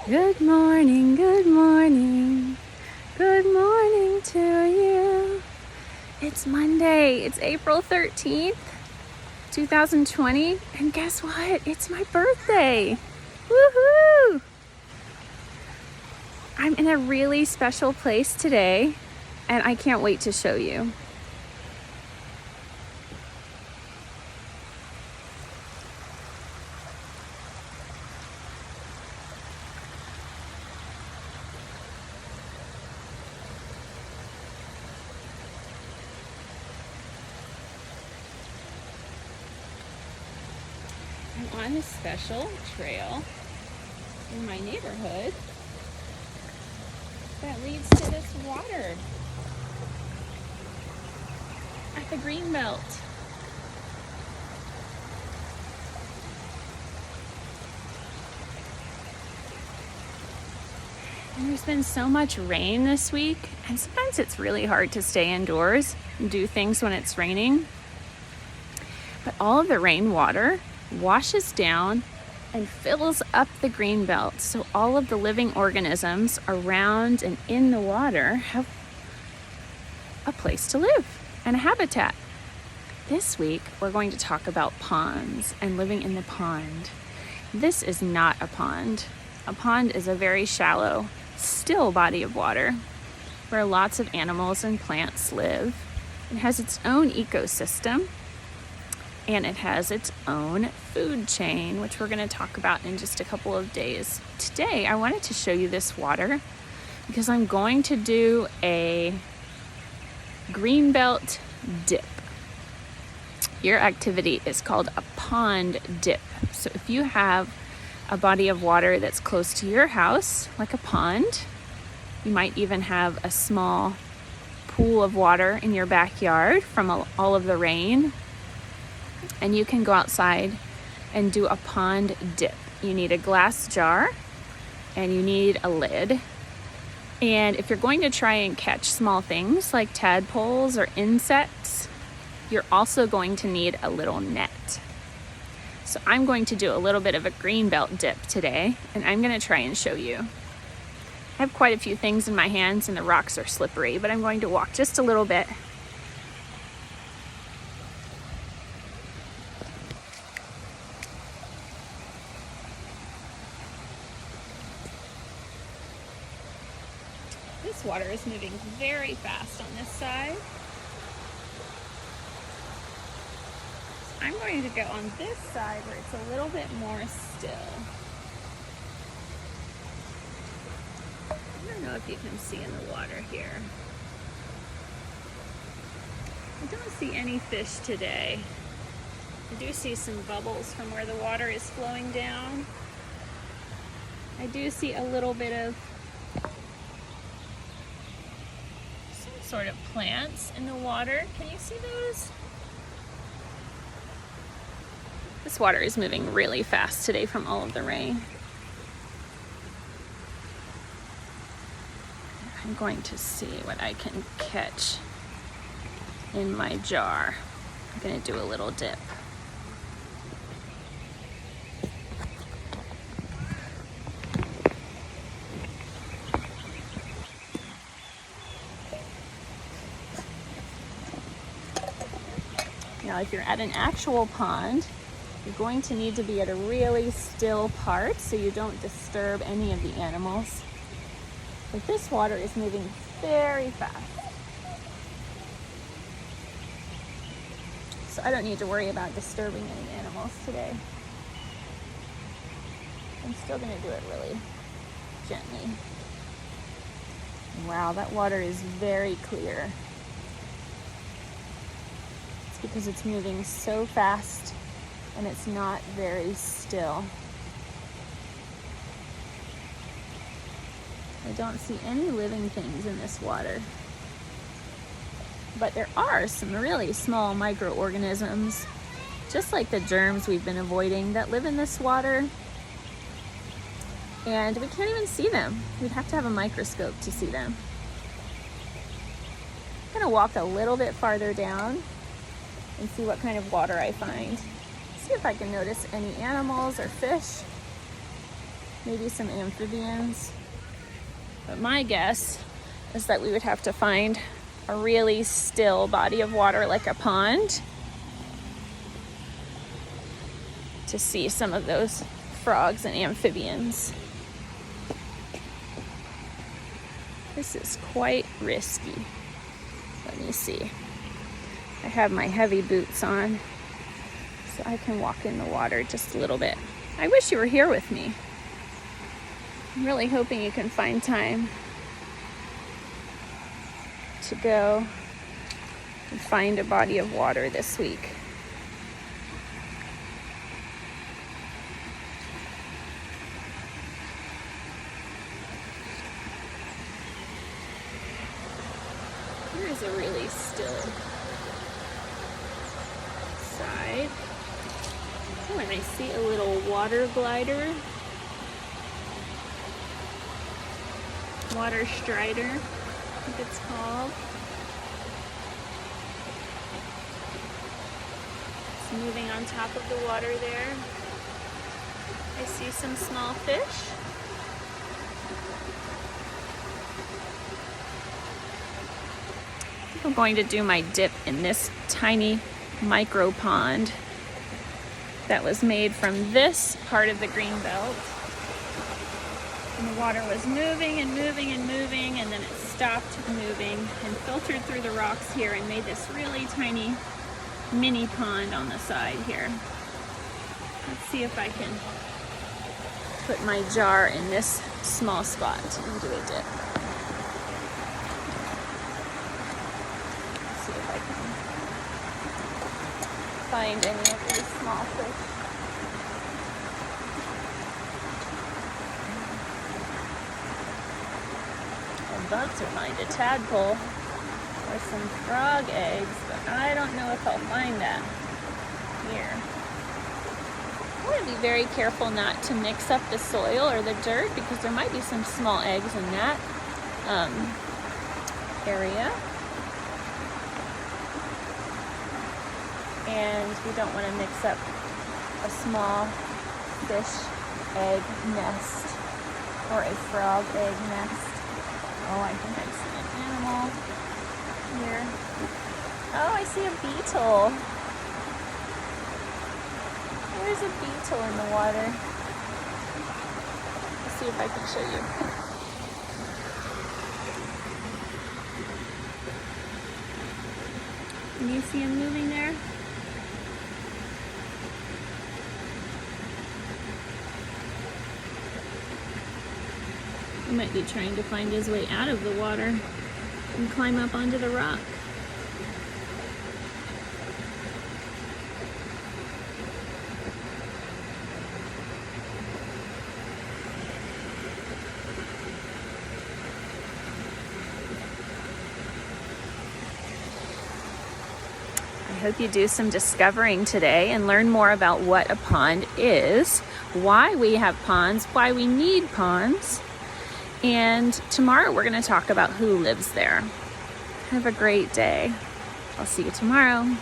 Good morning, good morning, good morning to you. It's Monday, it's April 13th, 2020, and guess what? It's my birthday. Woohoo! I'm in a really special place today, and I can't wait to show you. I'm on a special trail in my neighborhood that leads to this water at the Greenbelt. And there's been so much rain this week, and sometimes it's really hard to stay indoors and do things when it's raining. But all of the rainwater washes down and fills up the Greenbelt, so all of the living organisms around and in the water have a place to live and a habitat. This week, we're going to talk about ponds and living in the pond. This is not a pond. A pond is a very shallow, still body of water where lots of animals and plants live. It has its own ecosystem, and it has its own food chain, which we're going to talk about in just a couple of days. Today, I wanted to show you this water because I'm going to do a Greenbelt dip. Your activity is called a pond dip. So if you have a body of water that's close to your house, like a pond, you might even have a small pool of water in your backyard from all of the rain, and you can go outside and do a pond dip. You need a glass jar and you need a lid. And if you're going to try and catch small things like tadpoles or insects, you're also going to need a little net. So I'm going to do a little bit of a Greenbelt dip today, and I'm going to try and show you. I have quite a few things in my hands and the rocks are slippery, but I'm going to walk just a little bit. This water is moving very fast on this side. I'm going to go on this side where it's a little bit more still. I don't know if you can see in the water here. I don't see any fish today. I do see some bubbles from where the water is flowing down. I do see a little bit of some sort of plants in the water. Can you see those? This water is moving really fast today from all of the rain. I'm going to see what I can catch in my jar. I'm going to do a little dip. Now, if you're at an actual pond, you're going to need to be at a really still part so you don't disturb any of the animals. But this water is moving very fast. So I don't need to worry about disturbing any animals today. I'm still going to do it really gently. Wow, that water is very clear. It's because it's moving so fast and it's not very still. I don't see any living things in this water. But there are some really small microorganisms, just like the germs we've been avoiding, that live in this water. And we can't even see them. We'd have to have a microscope to see them. I'm gonna walk a little bit farther down and see what kind of water I find. See if I can notice any animals or fish. maybe some amphibians. But my guess is that we would have to find a really still body of water like a pond to see some of those frogs and amphibians. This is quite risky. Let me see. I have my heavy boots on, so I can walk in the water just a little bit. I wish you were here with me. I'm really hoping you can find time to go and find a body of water this week. Here's a really still side. Oh, and I see a little water glider. Water strider, I think it's called. It's moving on top of the water there. I see some small fish. I'm going to do my dip in this tiny micro pond that was made from this part of the green belt. And the water was moving and moving and moving, and then it stopped moving and filtered through the rocks here and made this really tiny mini pond on the side here. Let's see if I can put my jar in this small spot and do a dip. Let's see if I can find any of these small fish. Bugs remind a tadpole or some frog eggs, but I don't know if I'll find that here. I want to be very careful not to mix up the soil or the dirt because there might be some small eggs in that area. And we don't want to mix up a small fish egg nest or a frog egg nest. Oh, I think I see an animal here. Oh, I see a beetle. There's a beetle in the water. Let's see if I can show you. Can you see him moving there? He might be trying to find his way out of the water and climb up onto the rock. I hope you do some discovering today and learn more about what a pond is, why we have ponds, why we need ponds. And tomorrow we're going to talk about who lives there. Have a great day. I'll see you tomorrow.